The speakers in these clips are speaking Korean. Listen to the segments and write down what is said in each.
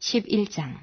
11장.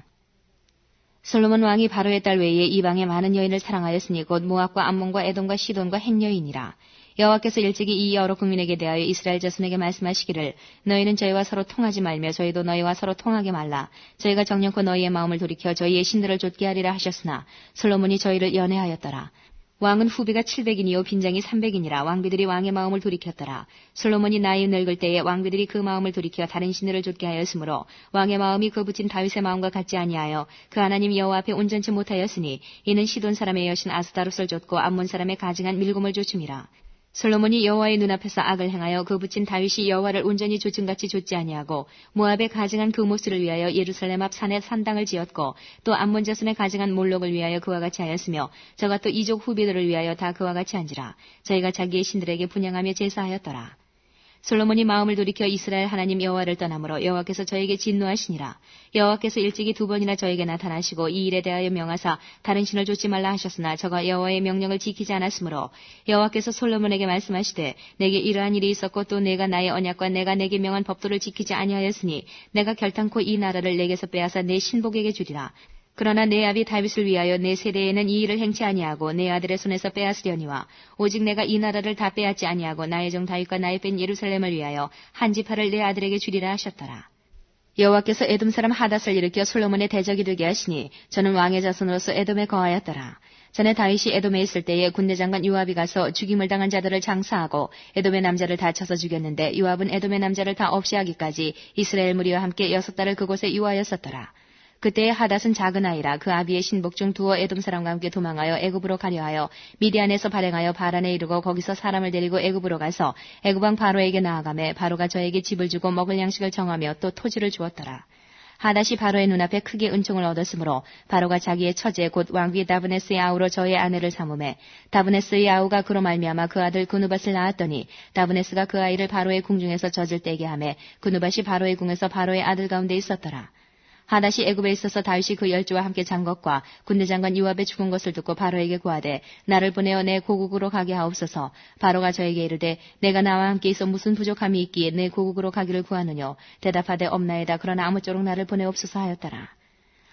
솔로몬 왕이 바로의 딸 외에 이방의 많은 여인을 사랑하였으니 곧 모압과 암몬과 에돔과 시돈과 헷 여인이라. 여호와께서 일찍이 이 여러 국민에게 대하여 이스라엘 자손에게 말씀하시기를 너희는 저희와 서로 통하지 말며 저희도 너희와 서로 통하게 말라. 저희가 정령코 너희의 마음을 돌이켜 저희의 신들을 좇게 하리라 하셨으나 솔로몬이 저희를 연애하였더라. 왕은 후비가 700인이요 빈장이 300인이라. 왕비들이 왕의 마음을 돌이켰더라. 솔로몬이 나이 늙을 때에 왕비들이 그 마음을 돌이켜 다른 신들을 좇게 하였으므로 왕의 마음이 그 붙인 다윗의 마음과 같지 아니하여 그 하나님 여호와 앞에 온전치 못하였으니 이는 시돈 사람의 여신 아스다롯을 좇고 암몬 사람의 가증한 밀곰을 좇음이라. 솔로몬이 여호와의 눈앞에서 악을 행하여 그 붙인 다윗이 여호와를 온전히 좇음같이 좇지 아니하고 모압의 가증한 그 모스를 위하여 예루살렘 앞 산에 산당을 지었고 또 암몬 자손의 가증한 몰록을 위하여 그와 같이 하였으며 저가 또 이족 후비들을 위하여 다 그와 같이 한지라. 저희가 자기의 신들에게 분향하며 제사하였더라. 솔로몬이 마음을 돌이켜 이스라엘 하나님 여호와를 떠나므로 여호와께서 저에게 진노하시니라. 여호와께서 일찍이 2번이나 저에게 나타나시고 이 일에 대하여 명하사 다른 신을 좇지 말라 하셨으나 저가 여호와의 명령을 지키지 않았으므로 여호와께서 솔로몬에게 말씀하시되 내게 이러한 일이 있었고 또 내가 나의 언약과 내가 내게 명한 법도를 지키지 아니하였으니 내가 결탄코 이 나라를 내게서 빼앗아 내 신복에게 주리라. 그러나 내 아비 다윗을 위하여 내 세대에는 이 일을 행치 아니하고 내 아들의 손에서 빼앗으려니와 오직 내가 이 나라를 다 빼앗지 아니하고 나의 종 다윗과 나의 뺀 예루살렘을 위하여 한 지파를 내 아들에게 주리라 하셨더라. 여호와께서 에돔 사람 하닷을 일으켜 솔로몬의 대적이 되게 하시니 저는 왕의 자손으로서 에돔에 거하였더라. 전에 다윗이 에돔에 있을 때에 군대장관 요압이 가서 죽임을 당한 자들을 장사하고 에돔의 남자를 다 쳐서 죽였는데 요압은 에돔의 남자를 다 없이 하기까지 이스라엘 무리와 함께 6달을 그곳에 유하였었더라. 그때의 하닷은 작은 아이라 그 아비의 신복 중 두어 에돔 사람과 함께 도망하여 애굽으로 가려 하여 미디안에서 발행하여 바란에 이르고 거기서 사람을 데리고 애굽으로 가서 애굽 왕 바로에게 나아가매 바로가 저에게 집을 주고 먹을 양식을 정하며 또 토지를 주었더라. 하닷이 바로의 눈앞에 크게 은총을 얻었으므로 바로가 자기의 처제 곧 왕비 다브네스의 아우로 저의 아내를 삼음해 다브네스의 아우가 그로 말미암아 그 아들 구누밧을 낳았더니 다브네스가 그 아이를 바로의 궁중에서 젖을 떼게 하매 구누밧이 바로의 궁에서 바로의 아들 가운데 있었더라. 하닷이 애굽에 있어서 다윗이 그 열조와 함께 잔 것과 군대장관 요압의 죽은 것을 듣고 바로에게 구하되 나를 보내어 내 고국으로 가게 하옵소서. 바로가 저에게 이르되 내가 나와 함께 있어 무슨 부족함이 있기에 내 고국으로 가기를 구하느뇨. 대답하되 없나이다. 그러나 아무쪼록 나를 보내옵소서 하였더라.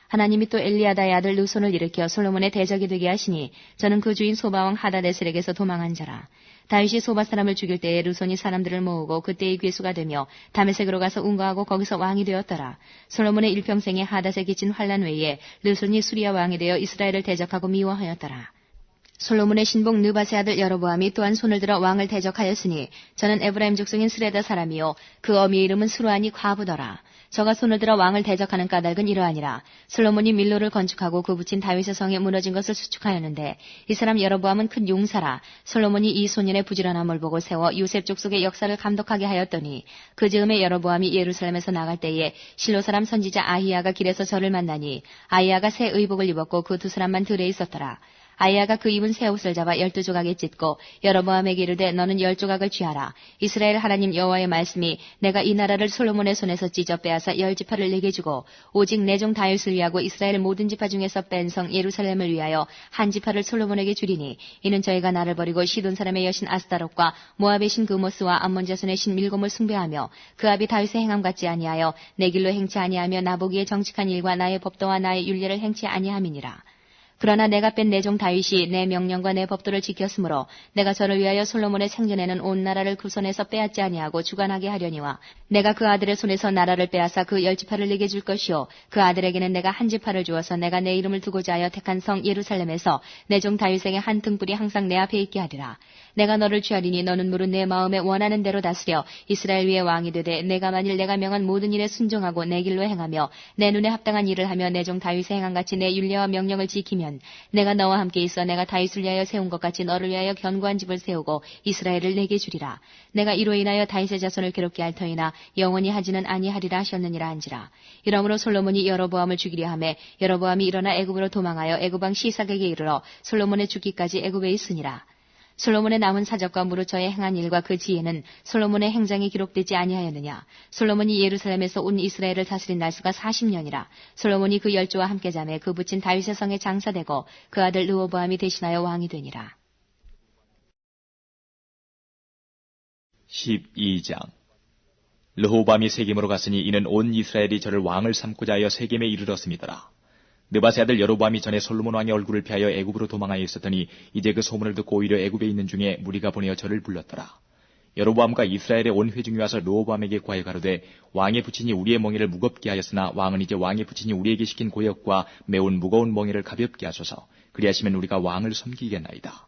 하나님이 또 엘리야다의 아들 르손을 일으켜 솔로몬의 대적이 되게 하시니 저는 그 주인 소바왕 하다데셀에게서 도망한 자라. 다윗이 소바 사람을 죽일 때에 르손이 사람들을 모으고 그때의 괴수가 되며 다메섹으로 가서 운거하고 거기서 왕이 되었더라. 솔로몬의 일평생에 하닷에 끼친 환난 외에 르손이 수리아 왕이 되어 이스라엘을 대적하고 미워하였더라. 솔로몬의 신복 느밧의 아들 여로보암이 또한 손을 들어 왕을 대적하였으니 저는 에브라임 족속인 스레다 사람이요 그 어미의 이름은 스루아니 과부더라. 저가 손을 들어 왕을 대적하는 까닭은 이러하니라. 솔로몬이 밀로를 건축하고 그 붙인 다윗의 성에 무너진 것을 수축하였는데 이 사람 여로보암은 큰 용사라. 솔로몬이 이 소년의 부지런함을 보고 세워 요셉 족속의 역사를 감독하게 하였더니 그 즈음에 여로보암이 예루살렘에서 나갈 때에 실로 사람 선지자 아히야가 길에서 저를 만나니 아히야가 새 의복을 입었고 그 두 사람만 들에 있었더라. 아히야가 그 입은 새 옷을 잡아 12조각에 찢고 여로보암에게 이르되 너는 10조각을 취하라. 이스라엘 하나님 여호와의 말씀이 내가 이 나라를 솔로몬의 손에서 찢어 빼앗아 10지파를 내게 주고 오직 내 종 다윗을 위하고 이스라엘 모든 지파 중에서 뺀 성 예루살렘을 위하여 한 지파를 솔로몬에게 주리니 이는 저희가 나를 버리고 시돈 사람의 여신 아스다롯과 모압의 신 그모스와 암몬 자손의 신 밀곰을 숭배하며 그 아비 다윗의 행함 같지 아니하여 내 길로 행치 아니하며 나보기에 정직한 일과 나의 법도와 나의 율례를 행치 아니함이니라. 그러나 내가 뺀 내 종 다윗이 내 명령과 내 법도를 지켰으므로 내가 저를 위하여 솔로몬의 생전에는 온 나라를 그 손에서 빼앗지 아니하고 주관하게 하려니와 내가 그 아들의 손에서 나라를 빼앗아 그 10지파를 내게 줄 것이요 그 아들에게는 내가 한 지파를 주어서 내가 내 이름을 두고자 하여 택한 성 예루살렘에서 내 종 다윗에게 한 등불이 항상 내 앞에 있게 하리라. 내가 너를 취하리니 너는 무릇 내 마음에 원하는 대로 다스려 이스라엘 위에 왕이 되되 내가 만일 내가 명한 모든 일에 순종하고 내 길로 행하며 내 눈에 합당한 일을 하며 내 종 다윗의 행함같이 내 율례와 명령을 지키면 내가 너와 함께 있어 내가 다윗을 위하여 세운 것 같이 너를 위하여 견고한 집을 세우고 이스라엘을 내게 주리라. 내가 이로 인하여 다윗의 자손을 괴롭게 할 터이나 영원히 하지는 아니하리라 하셨느니라 한지라. 이러므로 솔로몬이 여로보암을 죽이려 하매 여로보암이 일어나 애굽으로 도망하여 애굽 왕 시삭에게 이르러 솔로몬의 죽기까지 애굽에 있으니라. 솔로몬의 남은 사적과 무릇 저의 행한 일과 그 지혜는 솔로몬의 행장이 기록되지 아니하였느냐. 솔로몬이 예루살렘에서 온 이스라엘을 다스린 날수가 40년이라. 솔로몬이 그 열조와 함께 자매 그 붙인 다윗의 성에 장사되고 그 아들 르호보암이 대신하여 왕이 되니라. 12장. 르호보암이 세겜으로 갔으니 이는 온 이스라엘이 저를 왕을 삼고자 하여 세겜에 이르렀음이더라. 느밧의 아들 여로보암이 전에 솔로몬 왕의 얼굴을 피하여 애굽으로 도망하여 있었더니 이제 그 소문을 듣고 오히려 애굽에 있는 중에 무리가 보내어 저를 불렀더라. 여로보암과 이스라엘의 온 회중이 와서 르호보암에게 구하여 가로되 왕의 부친이 우리의 멍에를 무겁게 하였으나 왕은 이제 왕의 부친이 우리에게 시킨 고역과 매운 무거운 멍에를 가볍게 하소서. 그리하시면 우리가 왕을 섬기겠나이다.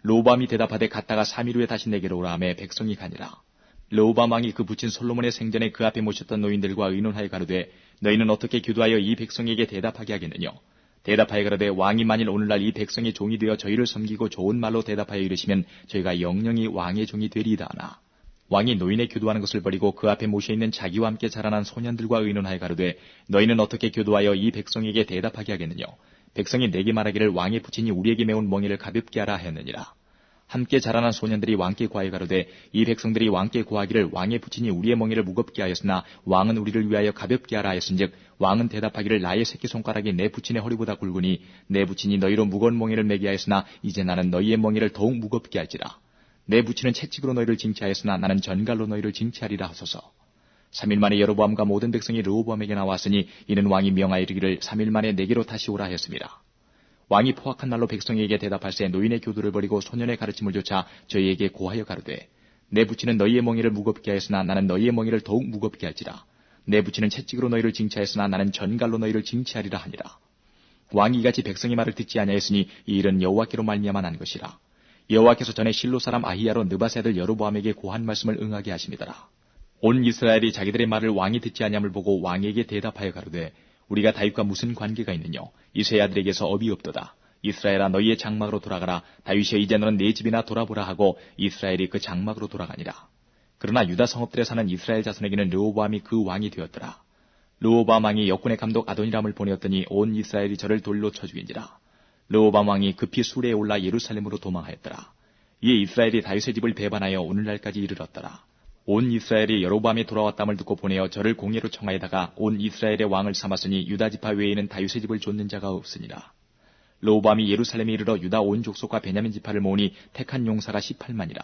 르호보암이 대답하되 갔다가 3일 후에 다시 내게로 오라 하매 백성이 가니라. 르호보암 왕이 그 부친 솔로몬의 생전에 그 앞에 모셨던 노인들과 의논하여 가로되 너희는 어떻게 교도하여 이 백성에게 대답하게 하겠느냐. 대답하여 가로되 왕이 만일 오늘날 이 백성의 종이 되어 저희를 섬기고 좋은 말로 대답하여 이르시면 저희가 영영이 왕의 종이 되리이다 하나. 왕이 노인의 교도하는 것을 버리고 그 앞에 모셔있는 자기와 함께 자라난 소년들과 의논하여 가로되 너희는 어떻게 교도하여 이 백성에게 대답하게 하겠느냐. 백성이 내게 말하기를 왕의 부친이 우리에게 메운 멍에를 가볍게 하라 하였느니라. 함께 자라난 소년들이 왕께 구하여 가로되 이 백성들이 왕께 구하기를 왕의 부친이 우리의 멍에를 무겁게 하였으나 왕은 우리를 위하여 가볍게 하라 하였은즉 왕은 대답하기를 나의 새끼손가락이 내 부친의 허리보다 굵으니 내 부친이 너희로 무거운 멍에를 매게 하였으나 이제 나는 너희의 멍에를 더욱 무겁게 할지라. 내 부친은 채찍으로 너희를 징치하였으나 나는 전갈로 너희를 징치하리라 하소서. 3일 만에 여로보암과 모든 백성이 르호보암에게 나왔으니 이는 왕이 명하여 이르기를 3일 만에 내게로 다시 오라 하였습니다. 왕이 포악한 말로 백성에게 대답할세 노인의 교도를 버리고 소년의 가르침을 조차 저희에게 고하여 가로되 내 부친은 너희의 멍에를 무겁게 하였으나 나는 너희의 멍에를 더욱 무겁게 할지라. 내 부친은 채찍으로 너희를 징치하였으나 나는 전갈로 너희를 징치하리라 하니라. 왕이 이같이 백성의 말을 듣지 아니하였으니 이 일은 여호와께로 말미암아 난 것이라. 여호와께서 전에 실로 사람 아히야로 느밧의 아들 여로보암에게 고한 말씀을 응하게 하심이더라. 온 이스라엘이 자기들의 말을 왕이 듣지 아니함을 보고 왕에게 대답하여 가로되 우리가 다윗과 무슨 관계가 있느냐. 이새의 아들에게서 업이 없도다. 이스라엘아 너희의 장막으로 돌아가라. 다윗이여 이제 너는 네 집이나 돌아보라 하고 이스라엘이 그 장막으로 돌아가니라. 그러나 유다 성읍들에 사는 이스라엘 자손에게는 르호보암이 그 왕이 되었더라. 르호보암 왕이 역군의 감독 아도니람을 보내었더니 온 이스라엘이 저를 돌로 쳐 죽인지라. 르호보암 왕이 급히 수레에 올라 예루살렘으로 도망하였더라. 이에 이스라엘이 다윗의 집을 배반하여 오늘날까지 이르렀더라. 온 이스라엘이 여로보암이 돌아왔담을 듣고 보내어 저를 공예로 청하에다가 온 이스라엘의 왕을 삼았으니 유다 지파 외에는 다윗의 집을 좇는 자가 없으니라. 르호보암이 예루살렘에 이르러 유다 온 족속과 베냐민 지파를 모으니 택한 용사가 18만이라.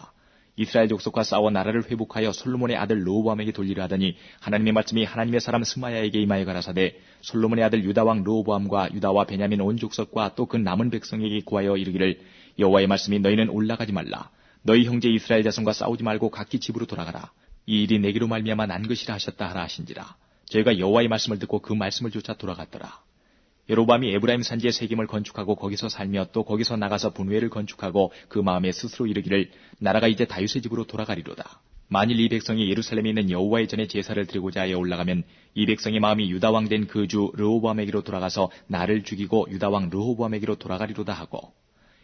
이스라엘 족속과 싸워 나라를 회복하여 솔로몬의 아들 르호보암에게 돌리려 하더니 하나님의 말씀이 하나님의 사람 스마야에게 임하여 가라사대 솔로몬의 아들 유다 왕 르호보암과 유다와 베냐민 온 족속과 또 그 남은 백성에게 구하여 이르기를 여호와의 말씀이 너희는 올라가지 말라. 너희 형제 이스라엘 자손과 싸우지 말고 각기 집으로 돌아가라. 이 일이 내게로 말미암아 난 것이라 하셨다 하라 하신지라. 저희가 여호와의 말씀을 듣고 그 말씀을 쫓아 돌아갔더라. 여로보암이 에브라임 산지에 세겜을 건축하고 거기서 살며 또 거기서 나가서 분회를 건축하고 그 마음에 스스로 이르기를 나라가 이제 다윗의 집으로 돌아가리로다. 만일 이 백성이 예루살렘에 있는 여호와의 전에 제사를 드리고자 하여 올라가면 이 백성의 마음이 유다 왕 된 그 주 르호보암에게로 돌아가서 나를 죽이고 유다 왕 르호보암에게로 돌아가리로다 하고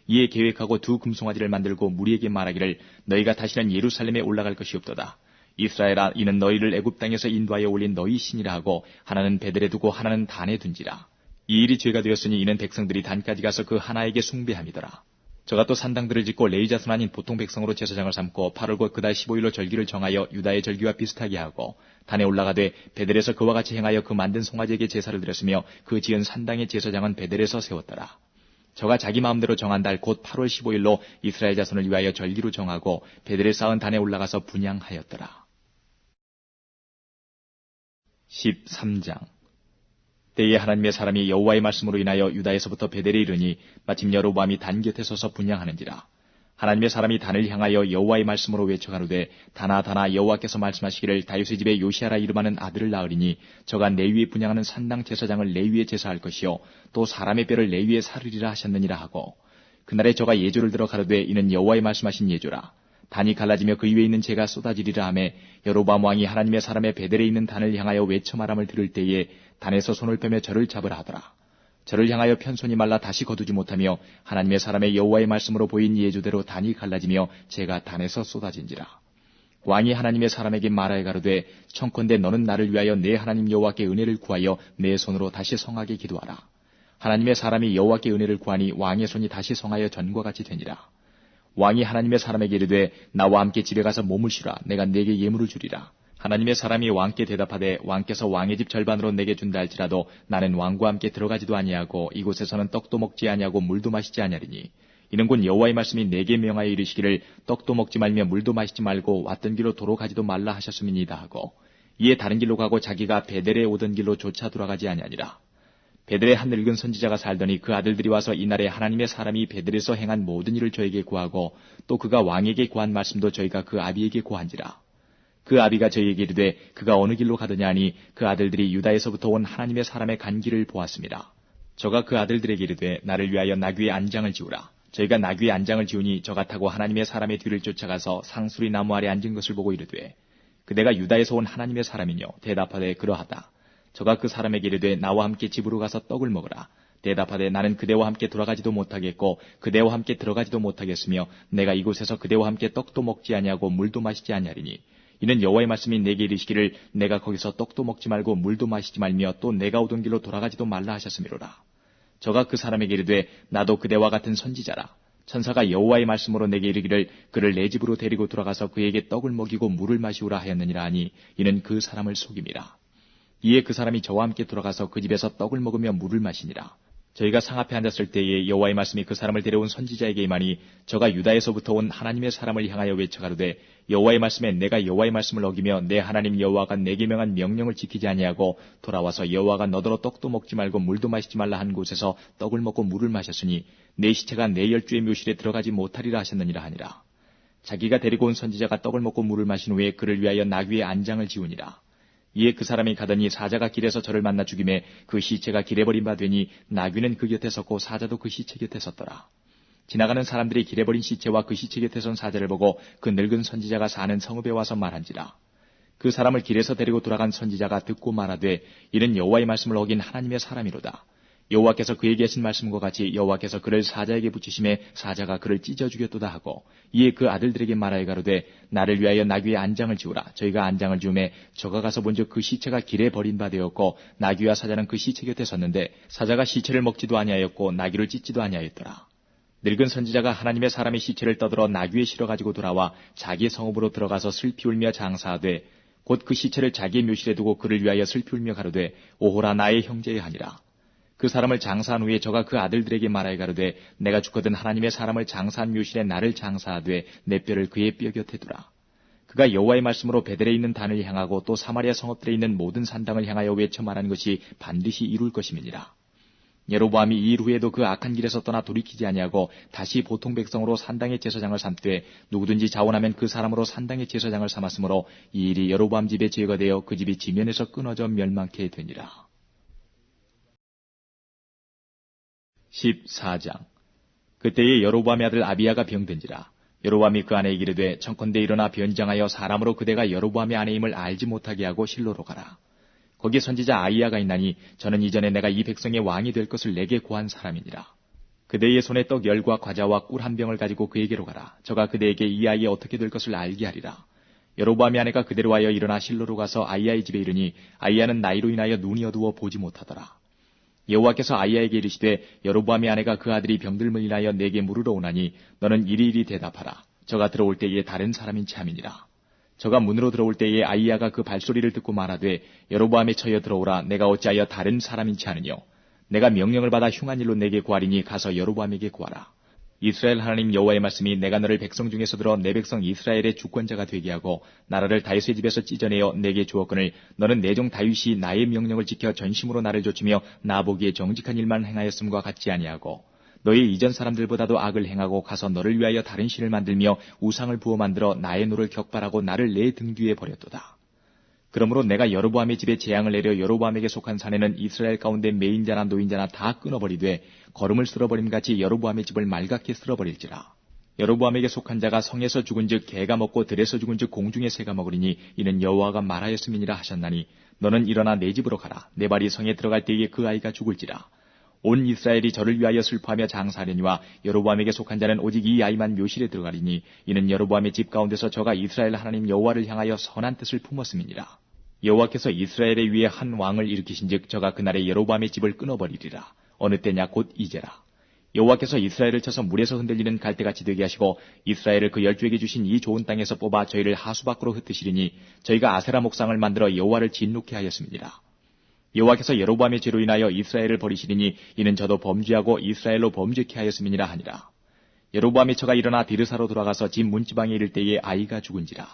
이에 계획하고 두 금송아지를 만들고 무리에게 말하기를 너희가 다시는 예루살렘에 올라갈 것이 없도다. 이스라엘아 이는 너희를 애굽 땅에서 인도하여 올린 너희 신이라 하고 하나는 베델에 두고 하나는 단에 둔지라. 이 일이 죄가 되었으니 이는 백성들이 단까지 가서 그 하나에게 숭배함이더라. 저가 또 산당들을 짓고 레위 자손 아닌 보통 백성으로 제사장을 삼고 8월 곧 그달 15일로 절기를 정하여 유다의 절기와 비슷하게 하고 단에 올라가되 베델에서 그와 같이 행하여 그 만든 송아지에게 제사를 드렸으며 그 지은 산당의 제사장은 베델에서 세웠더라. 저가 자기 마음대로 정한 달 곧 8월 15일로 이스라엘 자손을 위하여 절기로 정하고 베델에 쌓은 단에 올라가서 분향하였더라. 13장 때에 하나님의 사람이 여호와의 말씀으로 인하여 유다에서부터 베델에 이르니 마침 여로보암이 단 곁에 서서 분향하는지라. 하나님의 사람이 단을 향하여 여호와의 말씀으로 외쳐가로되 다나 다나 여호와께서 말씀하시기를 다윗의 집에 요시아라 이름하는 아들을 낳으리니 저가 레위에 분향하는 산당 제사장을 레위에 제사할 것이요 또 사람의 뼈를 레위에 사르리라 하셨느니라 하고 그날에 저가 예조를 들어 가로되 이는 여호와의 말씀하신 예조라. 단이 갈라지며 그 위에 있는 재가 쏟아지리라 하매 여로보암 왕이 하나님의 사람의 베델에 있는 단을 향하여 외쳐 말함을 들을 때에 단에서 손을 펴며 저를 잡으라 하더라. 저를 향하여 편손이 말라 다시 거두지 못하며 하나님의 사람의 여호와의 말씀으로 보인 예조대로 단이 갈라지며 재가 단에서 쏟아진지라. 왕이 하나님의 사람에게 말하여 가로되 청컨대 너는 나를 위하여 내 하나님 여호와께 은혜를 구하여 내 손으로 다시 성하게 기도하라. 하나님의 사람이 여호와께 은혜를 구하니 왕의 손이 다시 성하여 전과 같이 되니라. 왕이 하나님의 사람에게 이르되 나와 함께 집에 가서 몸을 쉬라. 내가 네게 예물을 주리라. 하나님의 사람이 왕께 대답하되 왕께서 왕의 집 절반으로 내게 준다 할지라도 나는 왕과 함께 들어가지도 아니하고 이곳에서는 떡도 먹지 아니하고 물도 마시지 아니하리니 이는 곧 여호와의 말씀이 내게 명하여 이르시기를 떡도 먹지 말며 물도 마시지 말고 왔던 길로 도로 가지도 말라 하셨음이니이다 하고 이에 다른 길로 가고 자기가 베델에 오던 길로 조차 돌아가지 아니하니라. 베델에 한 늙은 선지자가 살더니 그 아들들이 와서 이날에 하나님의 사람이 베델에서 행한 모든 일을 저에게 구하고 또 그가 왕에게 구한 말씀도 저희가 그 아비에게 구한지라. 그 아비가 저희에게 이르되 그가 어느 길로 가더냐 하니 그 아들들이 유다에서부터 온 하나님의 사람의 간 길을 보았습니다. 저가 그 아들들에게 이르되 나를 위하여 나귀의 안장을 지우라. 저희가 나귀의 안장을 지우니 저가 타고 하나님의 사람의 뒤를 쫓아가서 상수리 나무 아래 앉은 것을 보고 이르되 그대가 유다에서 온 하나님의 사람이뇨. 대답하되 그러하다. 저가 그 사람에게 이르되 나와 함께 집으로 가서 떡을 먹으라. 대답하되 나는 그대와 함께 돌아가지도 못하겠고 그대와 함께 들어가지도 못하겠으며 내가 이곳에서 그대와 함께 떡도 먹지 아니하고 물도 마시지 아니하리니 이는 여호와의 말씀이 내게 이르시기를 내가 거기서 떡도 먹지 말고 물도 마시지 말며 또 내가 오던 길로 돌아가지도 말라 하셨음이로라. 저가 그 사람에게 이르되 나도 그대와 같은 선지자라. 천사가 여호와의 말씀으로 내게 이르기를 그를 내 집으로 데리고 돌아가서 그에게 떡을 먹이고 물을 마시우라 하였느니라 하니 이는 그 사람을 속임이라. 이에 그 사람이 저와 함께 돌아가서 그 집에서 떡을 먹으며 물을 마시니라. 저희가 상 앞에 앉았을 때에 여호와의 말씀이 그 사람을 데려온 선지자에게 임하니 저가 유다에서부터 온 하나님의 사람을 향하여 외쳐가로되 여호와의 말씀에 내가 여호와의 말씀을 어기며 내 하나님 여호와가 내게 명한 명령을 지키지 아니하고 돌아와서 여호와가 너더러 떡도 먹지 말고 물도 마시지 말라 한 곳에서 떡을 먹고 물을 마셨으니 내 시체가 내 열주의 묘실에 들어가지 못하리라 하셨느니라 하니라. 자기가 데리고 온 선지자가 떡을 먹고 물을 마신 후에 그를 위하여 나귀의 안장을 지우니라. 이에 그 사람이 가더니 사자가 길에서 저를 만나 죽임에 그 시체가 길에 버린 바 되니 나귀는 그 곁에 섰고 사자도 그 시체 곁에 섰더라. 지나가는 사람들이 길에 버린 시체와 그 시체 곁에 선 사자를 보고 그 늙은 선지자가 사는 성읍에 와서 말한지라. 그 사람을 길에서 데리고 돌아간 선지자가 듣고 말하되 이는 여호와의 말씀을 어긴 하나님의 사람이로다. 여호와께서 그에게 하신 말씀과 같이 여호와께서 그를 사자에게 붙이심에 사자가 그를 찢어 죽였도다 하고 이에 그 아들들에게 말하여 가로되 나를 위하여 나귀의 안장을 지우라. 저희가 안장을 지우매 저가 가서 본즉 그 시체가 길에 버린 바 되었고 나귀와 사자는 그 시체 곁에 섰는데 사자가 시체를 먹지도 아니하였고 나귀를 찢지도 아니하였더라. 늙은 선지자가 하나님의 사람의 시체를 떠들어 나귀에 실어 가지고 돌아와 자기의 성읍으로 들어가서 슬피 울며 장사하되 곧 그 시체를 자기의 묘실에 두고 그를 위하여 슬피 울며 가로되 오호라 나의 형제여 하니라. 그 사람을 장사한 후에 저가 그 아들들에게 말하여 가로되 내가 죽거든 하나님의 사람을 장사한 묘실에 나를 장사하되 내 뼈를 그의 뼈 곁에 두라. 그가 여호와의 말씀으로 베델에 있는 단을 향하고 또 사마리아 성읍들에 있는 모든 산당을 향하여 외쳐 말한 것이 반드시 이룰 것임이니라. 여로보암이 이 일 후에도 그 악한 길에서 떠나 돌이키지 아니하고 다시 보통 백성으로 산당의 제사장을 삼되 누구든지 자원하면 그 사람으로 산당의 제사장을 삼았으므로 이 일이 여로보암 집의 죄가 되어 그 집이 지면에서 끊어져 멸망케 되니라. 14장. 그때에 여로보암의 아들 아비야가 병든지라. 여로보암이 그 아내에게 이르되 청컨대 일어나 변장하여 사람으로 그대가 여로보암의 아내임을 알지 못하게 하고 실로로 가라. 거기 선지자 아이야가 있나니 저는 이전에 내가 이 백성의 왕이 될 것을 내게 구한 사람이니라. 그대의 손에 떡 10과 과자와 꿀 한 병을 가지고 그에게로 가라. 저가 그대에게 이 아이의 어떻게 될 것을 알게 하리라. 여로보암의 아내가 그대로 하여 일어나 실로로 가서 아이야의 집에 이르니 아이야는 나이로 인하여 눈이 어두워 보지 못하더라. 여호와께서 아이야에게 이르시되 여로보암의 아내가 그 아들이 병들므로 인하여 내게 물으러 오나니 너는 이리이리 대답하라. 저가 들어올 때에 다른 사람인 참이니라. 저가 문으로 들어올 때에 아이야가 그 발소리를 듣고 말하되 여로보암의 처여 들어오라. 내가 어찌하여 다른 사람인지 아느뇨. 내가 명령을 받아 흉한 일로 내게 구하리니 가서 여로보암에게 구하라. 이스라엘 하나님 여호와의 말씀이 내가 너를 백성 중에서 들어 내 백성 이스라엘의 주권자가 되게 하고 나라를 다윗의 집에서 찢어내어 내게 주었거늘 너는 내 종 다윗이 나의 명령을 지켜 전심으로 나를 좇으며 나보기에 정직한 일만 행하였음과 같지 아니하고 너희 이전 사람들보다도 악을 행하고 가서 너를 위하여 다른 신을 만들며 우상을 부어 만들어 나의 노를 격발하고 나를 내 등 뒤에 버렸도다. 그러므로 내가 여로보암의 집에 재앙을 내려 여로보암에게 속한 사내는 이스라엘 가운데 매인자나 노인자나 다 끊어버리되 거름을 쓸어버림같이 여로보암의 집을 말갛게 쓸어버릴지라. 여로보암에게 속한 자가 성에서 죽은즉 개가 먹고 들에서 죽은즉 공중의 새가 먹으리니 이는 여호와가 말하였음이니라 하셨나니 너는 일어나 내 집으로 가라. 내 발이 성에 들어갈 때에 그 아이가 죽을지라. 온 이스라엘이 저를 위하여 슬퍼하며 장사하려니와 여로보암에게 속한 자는 오직 이 아이만 묘실에 들어가리니 이는 여로보암의 집 가운데서 저가 이스라엘 하나님 여호와를 향하여 선한 뜻을 품었음이니라. 여호와께서 이스라엘에 위해 한 왕을 일으키신즉 저가 그날에 여로보암의 집을 끊어버리리라. 어느 때냐 곧 이제라. 여호와께서 이스라엘을 쳐서 물에서 흔들리는 갈대같이 되게 하시고 이스라엘을 그 열조에게 주신 이 좋은 땅에서 뽑아 저희를 하수 밖으로 흩으시리니 저희가 아세라 목상을 만들어 여호와를 진노케 하였습니다. 여호와께서 여로보암의 죄로 인하여 이스라엘을 버리시리니 이는 저도 범죄하고 이스라엘로 범죄케 하였음이니라 하니라. 여로보암의 처가 일어나 디르사로 돌아가서 집 문지방에 이를 때에 아이가 죽은지라.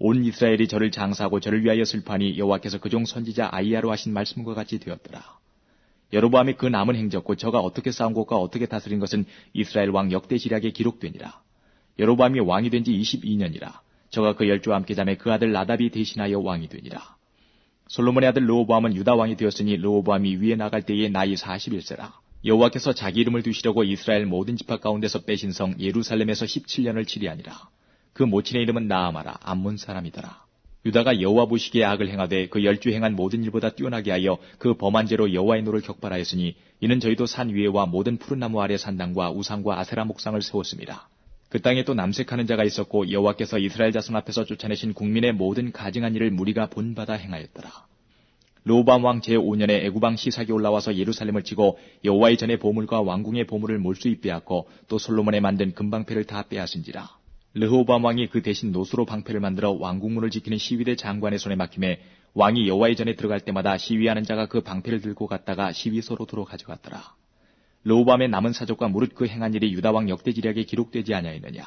온 이스라엘이 저를 장사하고 저를 위하여 슬퍼하니 여호와께서 그종 선지자 아이야로 하신 말씀과 같이 되었더라. 여로보암이 그 남은 행적고 저가 어떻게 싸운 것과 어떻게 다스린 것은 이스라엘 왕 역대지략에 기록되니라. 여로보암이 왕이 된 지 22년이라. 저가 그 열조와 함께 잠에 그 아들 나답이 대신하여 왕이 되니라. 솔로몬의 아들 르호보암은 유다 왕이 되었으니 르호보암이 위에 나갈 때에 나이 41세라. 여호와께서 자기 이름을 두시려고 이스라엘 모든 지파 가운데서 빼신 성 예루살렘에서 17년을 치리하니라. 그 모친의 이름은 나아마라 암몬 사람이더라. 유다가 여호와 보시기에 악을 행하되 그 열주 행한 모든 일보다 뛰어나게 하여 그 범한 죄로 여호와의 노를 격발하였으니 이는 저희도 산 위에와 모든 푸른 나무 아래 산당과 우상과 아세라 목상을 세웠습니다. 그 땅에 또 남색하는 자가 있었고 여호와께서 이스라엘 자손 앞에서 쫓아내신 국민의 모든 가증한 일을 무리가 본받아 행하였더라. 르호보암 왕 제5년에 애굽왕 시삭이 올라와서 예루살렘을 치고 여호와의 전의 보물과 왕궁의 보물을 몰수히 빼앗고 또 솔로몬에 만든 금방패를 다 빼앗은지라. 르호보암 왕이 그 대신 노수로 방패를 만들어 왕궁문을 지키는 시위대 장관의 손에 맡김에 왕이 여호와의 전에 들어갈 때마다 시위하는 자가 그 방패를 들고 갔다가 시위소로 도로 가져갔더라. 르호보암의 남은 사적과 무릇 그 행한 일이 유다 왕 역대지략에 기록되지 아니하였느냐.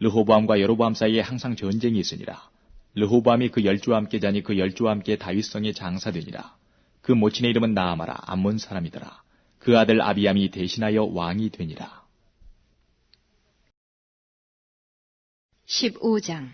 르호보암과 여로보암 사이에 항상 전쟁이 있으니라. 르호보암이 그 열조와 함께 자니 그 열조와 함께 다윗성에 장사되니라. 그 모친의 이름은 나아마라 암몬 사람이더라. 그 아들 아비암이 대신하여 왕이 되니라. 15장.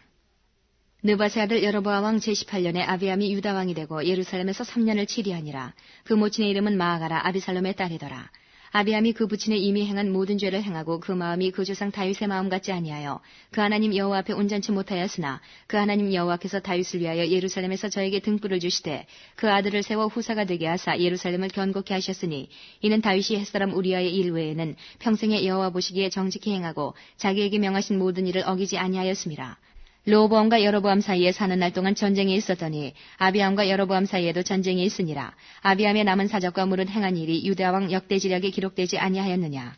느밧의 아들 여로보암 왕 제18년에 아비암이 유다 왕이 되고 예루살렘에서 3년을 치리하니라. 그 모친의 이름은 마아가라 아비살롬의 딸이더라. 아비암이 그 부친에 이미 행한 모든 죄를 행하고 그 마음이 그 조상 다윗의 마음 같지 아니하여 그 하나님 여호와 앞에 온전치 못하였으나 그 하나님 여호와께서 다윗을 위하여 예루살렘에서 저에게 등불을 주시되 그 아들을 세워 후사가 되게 하사 예루살렘을 견고케 하셨으니 이는 다윗이 햇사람 우리아의 일 외에는 평생에 여호와 보시기에 정직히 행하고 자기에게 명하신 모든 일을 어기지 아니하였습니다. 르호보암과 여로보암 사이에 사는 날 동안 전쟁이 있었더니 아비암과 여로보암 사이에도 전쟁이 있으니라. 아비암의 남은 사적과 무릇 행한 일이 유다 왕 역대지략에 기록되지 아니하였느냐.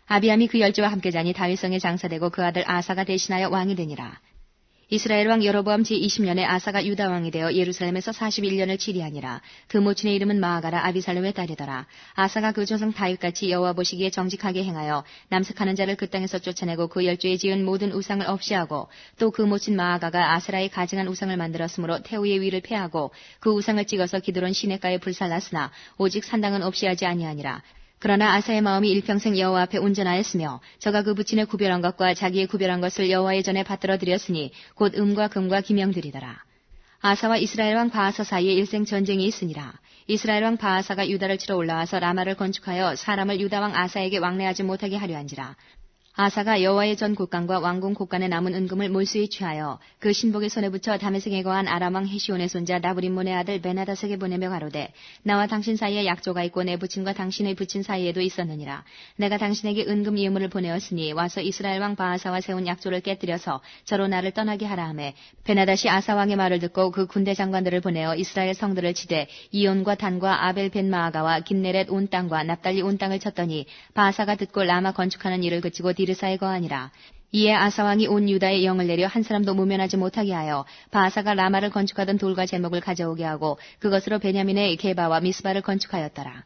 아비암이 그 열조와 함께 자니 다윗성에 장사되고 그 아들 아사가 대신하여 왕이 되니라. 이스라엘 왕 여로보암 제20년에 아사가 유다 왕이 되어 예루살렘에서 41년을 치리하니라. 그 모친의 이름은 마아가라 아비살롬의 딸이더라. 아사가 그 조상 다윗같이 여호와 보시기에 정직하게 행하여 남색하는 자를 그 땅에서 쫓아내고 그 열조에 지은 모든 우상을 없이하고 또 그 모친 마아가가 아세라의 가증한 우상을 만들었으므로 태우의 위를 폐하고 그 우상을 찍어서 기드론 시냇가에 불살랐으나 오직 산당은 없이 하지 아니하니라. 그러나 아사의 마음이 일평생 여호와 앞에 온전하였으며 저가 그 부친의 구별한 것과 자기의 구별한 것을 여호와의 전에 받들어 드렸으니 곧 음과 금과 기명들이더라. 아사와 이스라엘 왕 바하사 사이에 일생 전쟁이 있으니라. 이스라엘 왕 바하사가 유다를 치러 올라와서 라마를 건축하여 사람을 유다 왕 아사에게 왕래하지 못하게 하려 한지라. 아사가 여호와의 전 곳간과 왕궁 곳간에 남은 은금을 몰수히 취하여 그 신복의 손에 붙여 다메섹에 거한 아람 왕 헤시온의 손자 나브림몬의 아들 베나다색에 보내며 가로되 나와 당신 사이에 약조가 있고 내 부친과 당신의 부친 사이에도 있었느니라. 내가 당신에게 은금 예물을 보내었으니 와서 이스라엘 왕 바하사와 세운 약조를 깨뜨려서 저로 나를 떠나게 하라 하매 베나다시 아사 왕의 말을 듣고 그 군대 장관들을 보내어 이스라엘 성들을 치되 이온과 단과 아벨 벤마아가와 긴네렛 온 땅과 납달리 온 땅을 쳤더니 바하사가 듣고 라마 건축하는 일을 그치고 디르사에 거하니라. 이에 아사왕이 온 유다에 영을 내려 한 사람도 무면하지 못하게 하여 바하사가 라마를 건축하던 돌과 제목을 가져오게 하고 그것으로 베냐민의 게바와 미스바를 건축하였더라.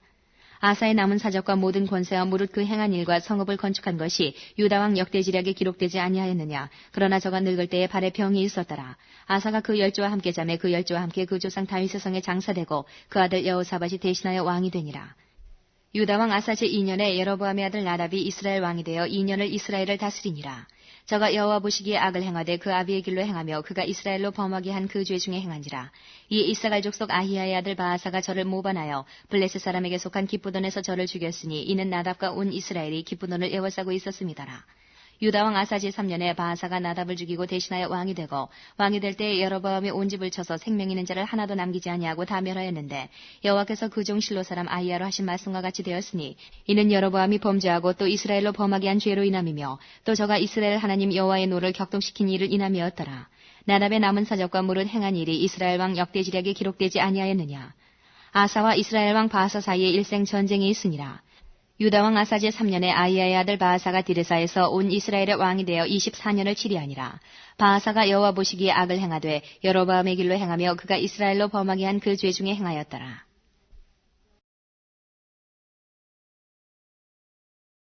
아사의 남은 사적과 모든 권세와 무릇 그 행한 일과 성읍을 건축한 것이 유다왕 역대지략에 기록되지 아니하였느냐. 그러나 저가 늙을 때에 발에 병이 있었더라. 아사가 그 열조와 함께 자매 그 열조와 함께 그 조상 다윗의 성에 장사되고 그 아들 여호사밧이 대신하여 왕이 되니라. 유다왕 아사 제2년에 여로보암의 아들 나답이 이스라엘 왕이 되어 2년을 이스라엘을 다스리니라. 저가 여호와 보시기에 악을 행하되 그 아비의 길로 행하며 그가 이스라엘로 범하게 한 그 죄 중에 행한지라. 이에 이사갈 족속 아히야의 아들 바하사가 저를 모반하여 블레셋 사람에게 속한 기쁘돈에서 저를 죽였으니 이는 나답과 온 이스라엘이 기쁘돈을 에워싸고 있었음이더라. 유다왕 아사 제3년에 바하사가 나답을 죽이고 대신하여 왕이 되고 왕이 될 때에 여로보암이 온 집을 쳐서 생명 있는 자를 하나도 남기지 아니하고 다 멸하였는데 여호와께서 그 종 실로 사람 아히야로 하신 말씀과 같이 되었으니 이는 여로보암이 범죄하고 또 이스라엘로 범하게 한 죄로 인함이며 또 저가 이스라엘 하나님 여호와의 노를 격동시킨 일을 인함이었더라. 나답의 남은 사적과 무릇 행한 일이 이스라엘 왕 역대지략에 기록되지 아니하였느냐. 아사와 이스라엘 왕 바하사 사이에 일생 전쟁이 있으니라. 유다왕 아사 제3년에 아히야의 아들 바하사가 디르사에서 온 이스라엘의 왕이 되어 24년을 치리하니라. 바하사가 여호와 보시기에 악을 행하되 여로보암의 길로 행하며 그가 이스라엘로 범하게 한 그 죄 중에 행하였더라.